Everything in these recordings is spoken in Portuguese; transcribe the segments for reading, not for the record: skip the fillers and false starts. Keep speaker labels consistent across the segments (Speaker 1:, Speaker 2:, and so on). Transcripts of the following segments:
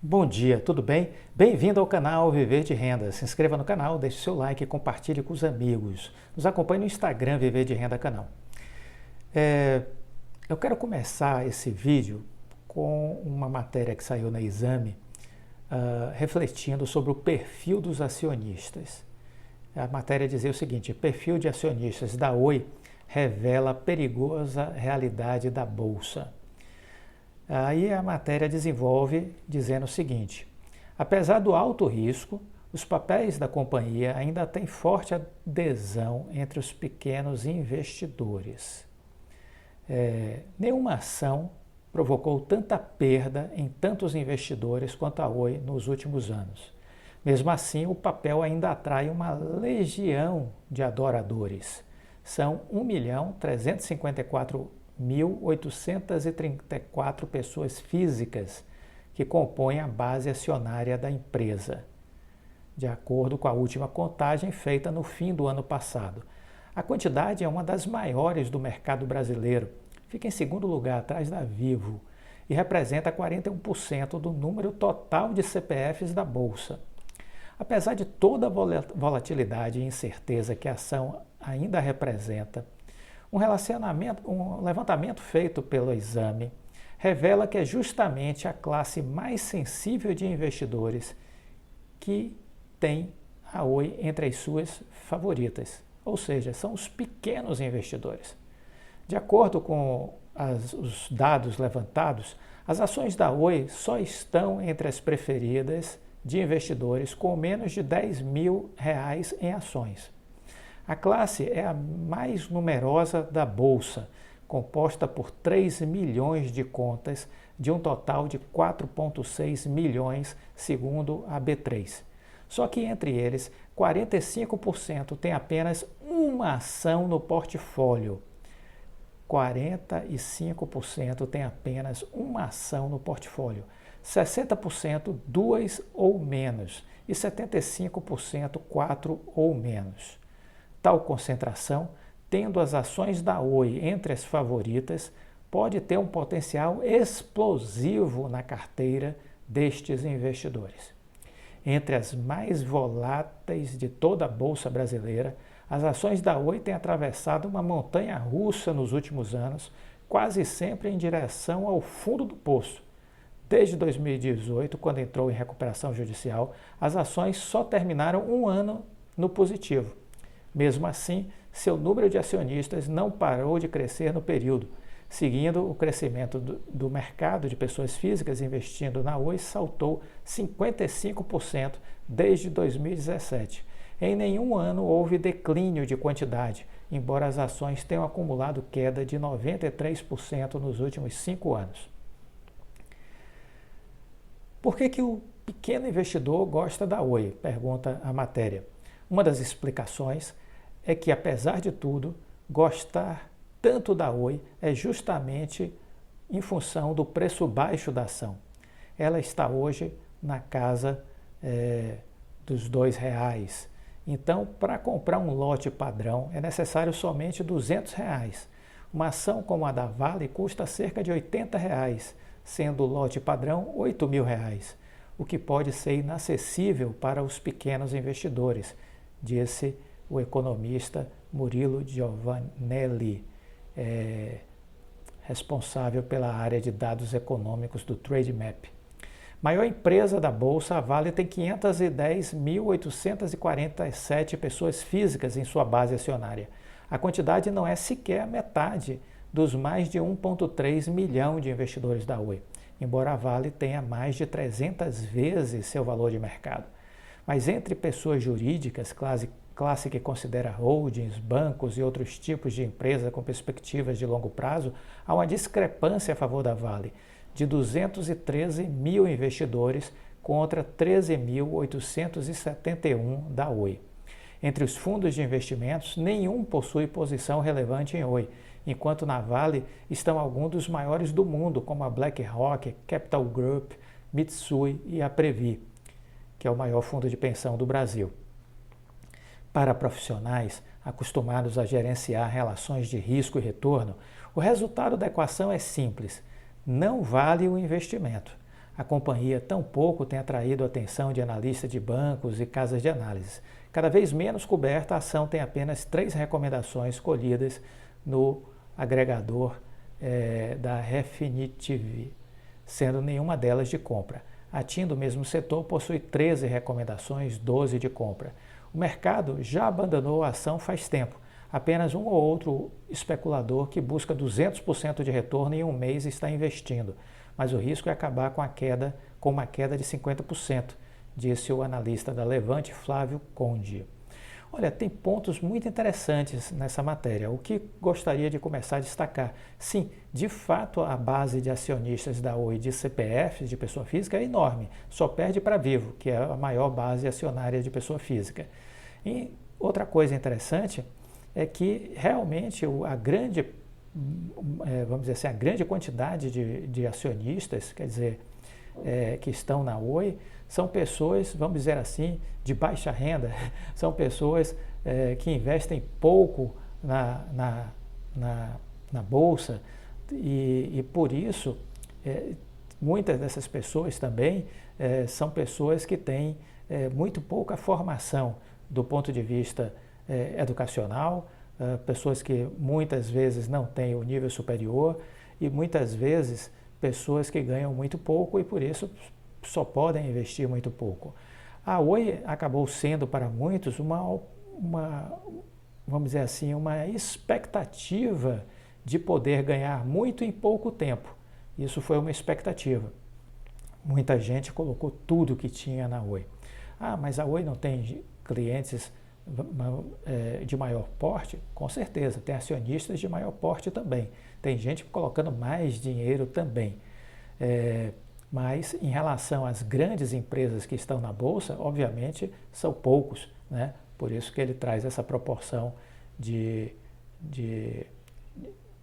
Speaker 1: Bom dia, tudo bem? Bem-vindo ao canal Viver de Renda. Se inscreva no canal, deixe seu like e compartilhe com os amigos. Nos acompanhe no Instagram Viver de Renda Canal. Eu quero começar esse vídeo com uma matéria que saiu na Exame, refletindo sobre o perfil dos acionistas. A matéria dizia o seguinte: perfil de acionistas da Oi revela a perigosa realidade da Bolsa. Aí a matéria desenvolve dizendo o seguinte: apesar do alto risco, os papéis da companhia ainda têm forte adesão entre os pequenos investidores. Nenhuma ação provocou tanta perda em tantos investidores quanto a Oi nos últimos anos. Mesmo assim, o papel ainda atrai uma legião de adoradores. São 1.354.834 pessoas físicas que compõem a base acionária da empresa, de acordo com a última contagem feita no fim do ano passado. A quantidade é uma das maiores do mercado brasileiro, fica em segundo lugar atrás da Vivo e representa 41% do número total de CPFs da Bolsa. Apesar de toda a volatilidade e incerteza que a ação ainda representa, um levantamento feito pelo Exame revela que é justamente a classe mais sensível de investidores que tem a Oi entre as suas favoritas, ou seja, são os pequenos investidores. De acordo com os dados levantados, as ações da Oi só estão entre as preferidas de investidores com menos de R$10 mil em ações. A classe é a mais numerosa da Bolsa, composta por 3 milhões de contas, de um total de 4,6 milhões, segundo a B3. Só que entre eles, 45% tem apenas uma ação no portfólio. 45% tem apenas uma ação no portfólio. 60% duas ou menos e 75% quatro ou menos. Tal concentração, tendo as ações da Oi entre as favoritas, pode ter um potencial explosivo na carteira destes investidores. Entre as mais voláteis de toda a Bolsa brasileira, as ações da Oi têm atravessado uma montanha-russa nos últimos anos, quase sempre em direção ao fundo do poço. Desde 2018, quando entrou em recuperação judicial, as ações só terminaram um ano no positivo. Mesmo assim, seu número de acionistas não parou de crescer no período. Seguindo o crescimento do mercado de pessoas físicas investindo na Oi, saltou 55% desde 2017. Em nenhum ano houve declínio de quantidade, embora as ações tenham acumulado queda de 93% nos últimos 5 anos. Por que o pequeno investidor gosta da Oi? Pergunta a matéria. Uma das explicações é que, apesar de tudo, gostar tanto da Oi é justamente em função do preço baixo da ação. Ela está hoje na casa dos R$2. Então, para comprar um lote padrão é necessário somente R$200. Uma ação como a da Vale custa cerca de R$80, sendo o lote padrão R$8.000, o que pode ser inacessível para os pequenos investidores, disse o economista Murilo Giovanelli, responsável pela área de dados econômicos do Trademap. Maior empresa da Bolsa, a Vale tem 510.847 pessoas físicas em sua base acionária. A quantidade não é sequer a metade dos mais de 1,3 milhão de investidores da Oi, embora a Vale tenha mais de 300 vezes seu valor de mercado. Mas entre pessoas jurídicas, classe que considera holdings, bancos e outros tipos de empresa com perspectivas de longo prazo, há uma discrepância a favor da Vale, de 213 mil investidores contra 13.871 da Oi. Entre os fundos de investimentos, nenhum possui posição relevante em Oi, enquanto na Vale estão alguns dos maiores do mundo, como a BlackRock, Capital Group, Mitsui e a Previ, que é o maior fundo de pensão do Brasil. Para profissionais acostumados a gerenciar relações de risco e retorno, o resultado da equação é simples: não vale o investimento. a companhia tampouco tem atraído a atenção de analistas de bancos e casas de análise. Cada vez menos coberta, a ação tem apenas 3 recomendações escolhidas no agregador da Refinitiv, sendo nenhuma delas de compra. A TIM do mesmo setor possui 13 recomendações, 12 de compra. O mercado já abandonou a ação faz tempo. Apenas um ou outro especulador que busca 200% de retorno em um mês está investindo, mas o risco é acabar com uma queda de 50%, disse o analista da Levante, Flávio Conde. Olha, tem pontos muito interessantes nessa matéria. O que gostaria de começar a destacar? Sim, de fato a base de acionistas da Oi de CPFs de pessoa física é enorme, só perde para Vivo, que é a maior base acionária de pessoa física. E outra coisa interessante é que realmente a grande, vamos dizer assim, a grande quantidade de acionistas, quer dizer, que estão na Oi, são pessoas, vamos dizer assim, de baixa renda, são pessoas que investem pouco na Bolsa e por isso, muitas dessas pessoas também são pessoas que têm muito pouca formação do ponto de vista educacional, pessoas que muitas vezes não têm o nível superior e muitas vezes pessoas que ganham muito pouco e por isso só podem investir muito pouco. A Oi acabou sendo para muitos vamos dizer assim, uma expectativa de poder ganhar muito em pouco tempo. Isso foi uma expectativa. Muita gente colocou tudo que tinha na Oi. Ah, mas a Oi não tem clientes de maior porte? Com certeza, tem acionistas de maior porte também. Tem gente colocando mais dinheiro também. Mas em relação às grandes empresas que estão na Bolsa, obviamente são poucos, né? Por isso que ele traz essa proporção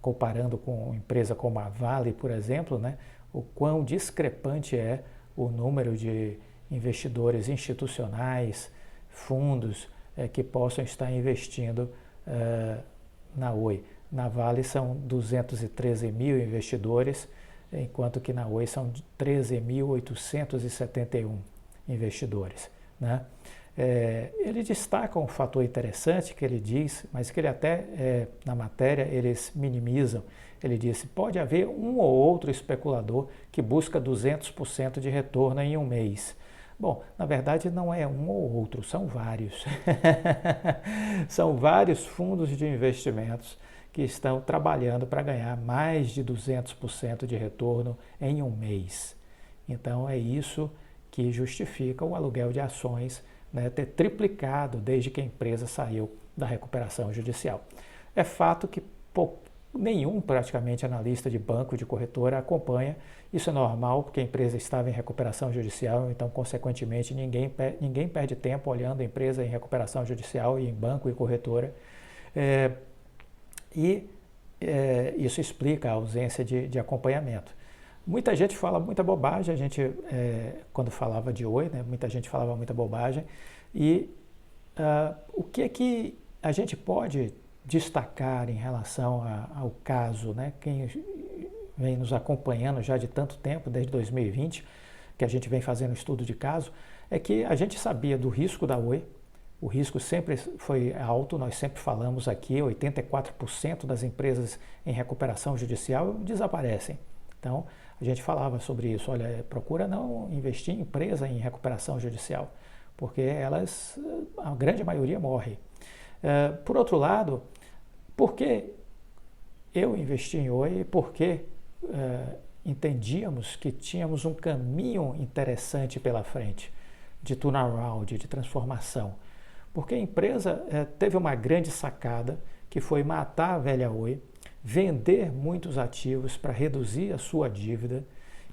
Speaker 1: comparando com uma empresa como a Vale, por exemplo, né? O quão discrepante é o número de investidores institucionais, fundos que possam estar investindo na Oi. Na Vale são 213 mil investidores, enquanto que na Oi são 13.871 investidores, né? Ele destaca um fator interessante que ele diz, mas que ele até na matéria eles minimizam. Ele disse, pode haver um ou outro especulador que busca 200% de retorno em um mês. Bom, na verdade não é um ou outro, são vários. São vários fundos de investimentos que estão trabalhando para ganhar mais de 200% de retorno em um mês. Então é isso que justifica o aluguel de ações, né, ter triplicado desde que a empresa saiu da recuperação judicial. É fato que nenhum praticamente analista de banco, de corretora acompanha. Isso é normal porque a empresa estava em recuperação judicial, então consequentemente ninguém perde tempo olhando a empresa em recuperação judicial e em banco e corretora. Isso explica a ausência de acompanhamento. Muita gente fala muita bobagem, quando falava de Oi, né, muita gente falava muita bobagem. E o que é que a gente pode destacar em relação ao caso, né? Quem vem nos acompanhando já de tanto tempo, desde 2020, que a gente vem fazendo estudo de caso, é que a gente sabia do risco da Oi. O risco sempre foi alto, nós sempre falamos aqui, 84% das empresas em recuperação judicial desaparecem. Então, a gente falava sobre isso, olha, procura não investir em empresa em recuperação judicial, porque a grande maioria morre. Por outro lado, por que eu investi em Oi? Porque entendíamos que tínhamos um caminho interessante pela frente, de turnaround, de transformação. Porque a empresa teve uma grande sacada, que foi matar a velha Oi, vender muitos ativos para reduzir a sua dívida,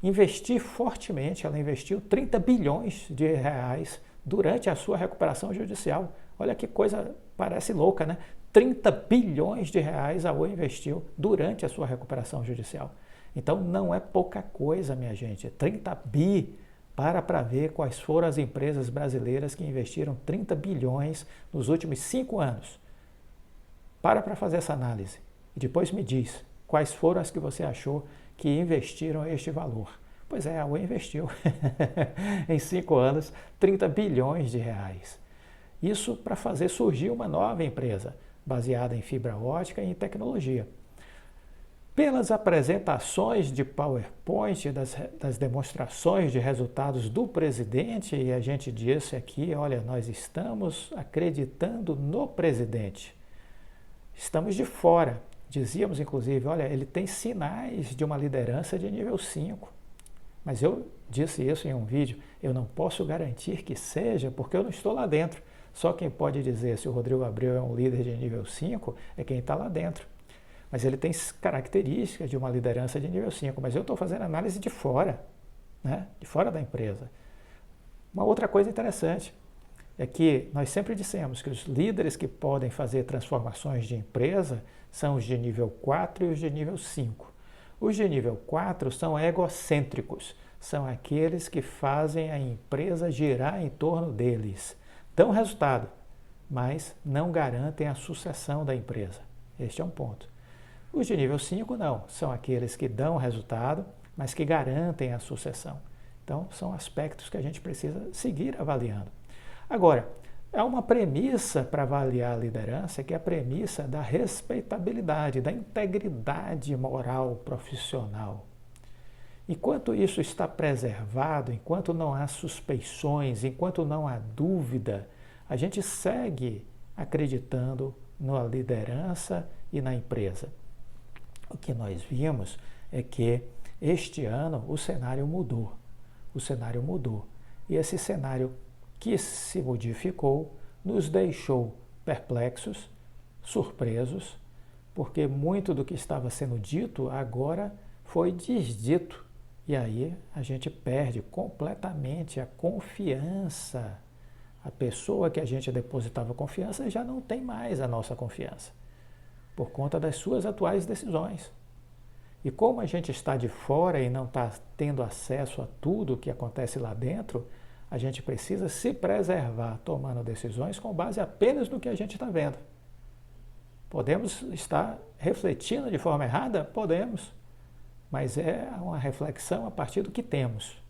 Speaker 1: investir fortemente, ela investiu 30 bilhões de reais durante a sua recuperação judicial. Olha que coisa, parece louca, né? 30 bilhões de reais a Oi investiu durante a sua recuperação judicial. Então não é pouca coisa, minha gente, 30 bi. Para ver quais foram as empresas brasileiras que investiram 30 bilhões nos últimos 5 anos. Para fazer essa análise. E depois me diz quais foram as que você achou que investiram este valor. Pois é, a Oi investiu em 5 anos 30 bilhões de reais. Isso para fazer surgir uma nova empresa, baseada em fibra ótica e em tecnologia. Pelas apresentações de PowerPoint, das demonstrações de resultados do presidente, e a gente disse aqui, olha, nós estamos acreditando no presidente. Estamos de fora. Dizíamos, inclusive, olha, ele tem sinais de uma liderança de nível 5. Mas eu disse isso em um vídeo, eu não posso garantir que seja, porque eu não estou lá dentro. Só quem pode dizer se o Rodrigo Abreu é um líder de nível 5 é quem está lá dentro. Mas ele tem características de uma liderança de nível 5, mas eu estou fazendo análise de fora, né? De fora da empresa. Uma outra coisa interessante é que nós sempre dissemos que os líderes que podem fazer transformações de empresa são os de nível 4 e os de nível 5. Os de nível 4 são egocêntricos, são aqueles que fazem a empresa girar em torno deles. Dão resultado, mas não garantem a sucessão da empresa. Este é um ponto. Os de nível 5 não, são aqueles que dão resultado, mas que garantem a sucessão. Então, são aspectos que a gente precisa seguir avaliando. Agora, há uma premissa para avaliar a liderança, que é a premissa da respeitabilidade, da integridade moral profissional. Enquanto isso está preservado, enquanto não há suspeições, enquanto não há dúvida, a gente segue acreditando na liderança e na empresa. O que nós vimos é que este ano o cenário mudou. O cenário mudou. E esse cenário que se modificou nos deixou perplexos, surpresos, porque muito do que estava sendo dito agora foi desdito. E aí a gente perde completamente a confiança. A pessoa que a gente depositava confiança já não tem mais a nossa confiança, por conta das suas atuais decisões. E como a gente está de fora e não está tendo acesso a tudo o que acontece lá dentro, a gente precisa se preservar tomando decisões com base apenas no que a gente está vendo. Podemos estar refletindo de forma errada? Podemos. Mas é uma reflexão a partir do que temos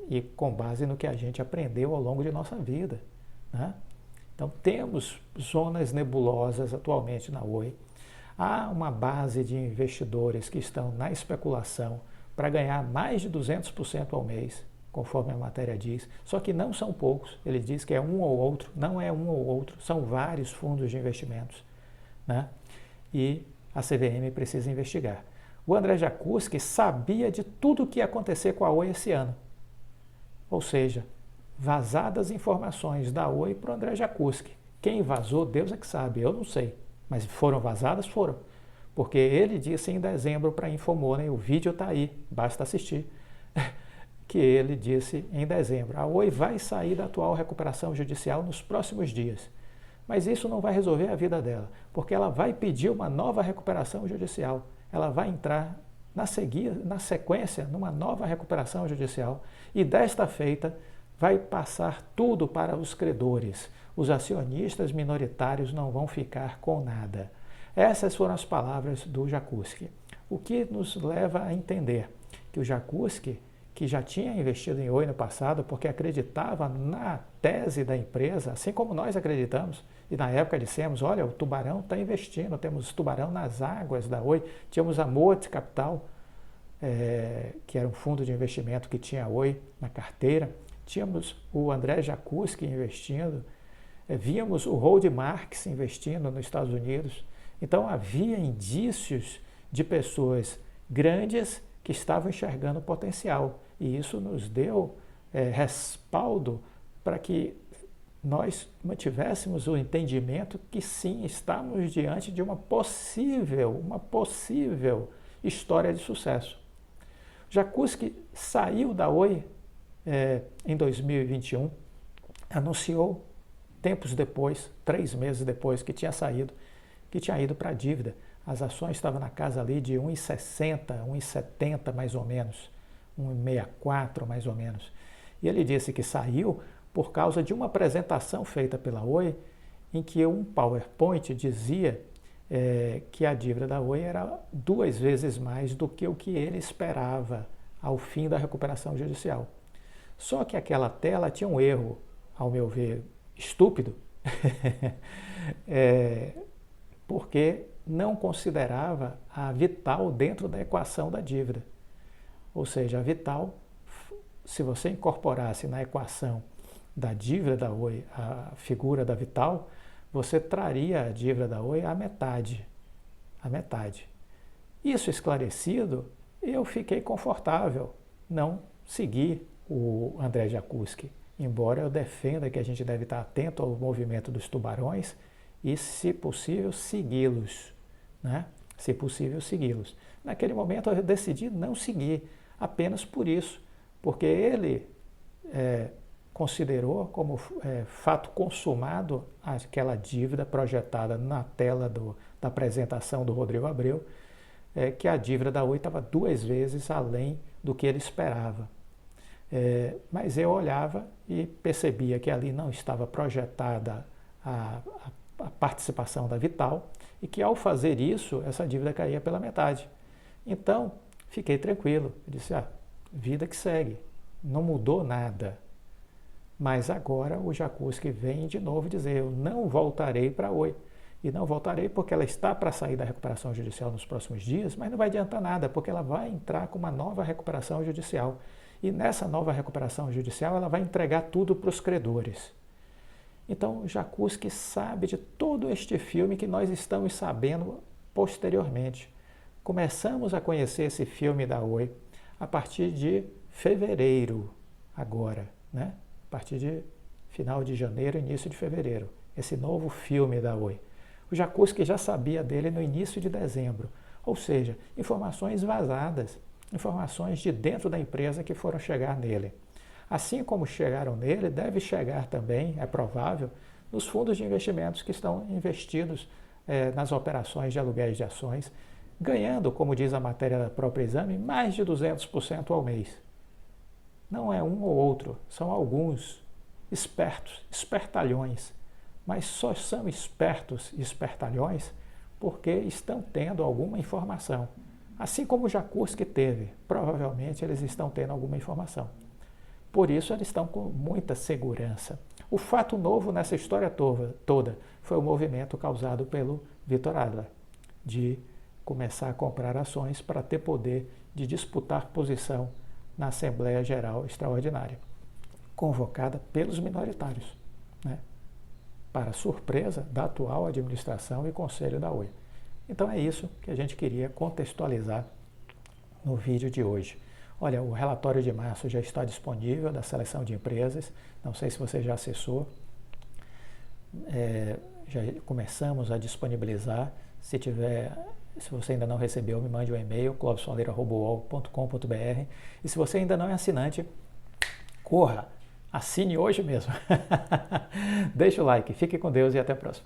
Speaker 1: e com base no que a gente aprendeu ao longo de nossa vida, né? Então, temos zonas nebulosas atualmente na Oi. Há uma base de investidores que estão na especulação para ganhar mais de 200% ao mês, conforme a matéria diz. Só que não são poucos. Ele diz que é um ou outro. Não é um ou outro. São vários fundos de investimentos, né? E a CVM precisa investigar. O André Jacuzzi sabia de tudo o que ia acontecer com a Oi esse ano. Ou seja, vazadas informações da Oi para o André Jacuzzi. Quem vazou, Deus é que sabe, eu não sei. Mas foram vazadas? Foram. Porque ele disse em dezembro para a Infomoney, o vídeo está aí, basta assistir, que ele disse em dezembro, a Oi vai sair da atual recuperação judicial nos próximos dias. Mas isso não vai resolver a vida dela, porque ela vai pedir uma nova recuperação judicial. Ela vai entrar na sequência numa nova recuperação judicial e desta feita vai passar tudo para os credores. Os acionistas minoritários não vão ficar com nada. Essas foram as palavras do Jacuzzi, o que nos leva a entender que o Jacuzzi, que já tinha investido em Oi no passado porque acreditava na tese da empresa, assim como nós acreditamos, e na época dissemos, olha, o Tubarão está investindo, temos Tubarão nas águas da Oi, tínhamos a Moat Capital, que era um fundo de investimento que tinha a Oi na carteira, tínhamos o André Jacuzzi investindo, víamos o Road Marks investindo nos Estados Unidos. Então havia indícios de pessoas grandes que estavam enxergando potencial. E isso nos deu respaldo para que nós mantivéssemos o entendimento que sim, estamos diante de uma possível história de sucesso. Jacuzzi saiu da Oi em 2021, anunciou tempos depois, 3 meses depois que tinha saído, que tinha ido para a dívida. As ações estavam na casa ali de 1,60, 1,70 mais ou menos, 1,64 mais ou menos. E ele disse que saiu por causa de uma apresentação feita pela Oi, em que um PowerPoint dizia que a dívida da Oi era 2 vezes mais do que o que ele esperava ao fim da recuperação judicial. Só que aquela tela tinha um erro, ao meu ver, estúpido, porque não considerava a Vital dentro da equação da dívida. Ou seja, a Vital, se você incorporasse na equação da dívida da Oi a figura da Vital, você traria a dívida da Oi à metade. A metade. Isso esclarecido, eu fiquei confortável, não segui o André Jacuzzi, embora eu defenda que a gente deve estar atento ao movimento dos tubarões e, se possível, segui-los, né? Se possível, segui-los. Naquele momento eu decidi não seguir, apenas por isso, porque ele considerou como fato consumado aquela dívida projetada na tela da apresentação do Rodrigo Abreu, que a dívida da Oi estava 2 vezes além do que ele esperava. Mas eu olhava e percebia que ali não estava projetada a participação da Vital e que, ao fazer isso, essa dívida caía pela metade. Então, fiquei tranquilo. Eu disse, vida que segue, não mudou nada. Mas agora o Jacuzzi vem de novo dizer, eu não voltarei para a Oi. E não voltarei porque ela está para sair da recuperação judicial nos próximos dias, mas não vai adiantar nada, porque ela vai entrar com uma nova recuperação judicial. E nessa nova recuperação judicial ela vai entregar tudo para os credores. Então o Jacuzzi sabe de todo este filme que nós estamos sabendo posteriormente. Começamos a conhecer esse filme da Oi a partir de fevereiro agora, né? A partir de final de janeiro, início de fevereiro, esse novo filme da Oi. O Jacuzzi já sabia dele no início de dezembro, ou seja, informações vazadas, informações de dentro da empresa que foram chegar nele. Assim como chegaram nele, deve chegar também, é provável, nos fundos de investimentos que estão investidos nas operações de aluguéis de ações, ganhando, como diz a matéria da própria Exame, mais de 200% ao mês. Não é um ou outro, são alguns espertos, espertalhões, mas só são espertos e espertalhões porque estão tendo alguma informação. Assim como o Jacuzzi teve, provavelmente eles estão tendo alguma informação. Por isso eles estão com muita segurança. O fato novo nessa história toda foi o movimento causado pelo Vitor Adler, de começar a comprar ações para ter poder de disputar posição na Assembleia Geral Extraordinária, convocada pelos minoritários, né? Para surpresa da atual administração e conselho da Oi. Então é isso que a gente queria contextualizar no vídeo de hoje. Olha, o relatório de março já está disponível da seleção de empresas, não sei se você já acessou, já começamos a disponibilizar. Se você ainda não recebeu, me mande um e-mail, clodsoaleira@uol.com.br, e se você ainda não é assinante, corra, assine hoje mesmo. Deixa o like, fique com Deus e até a próxima.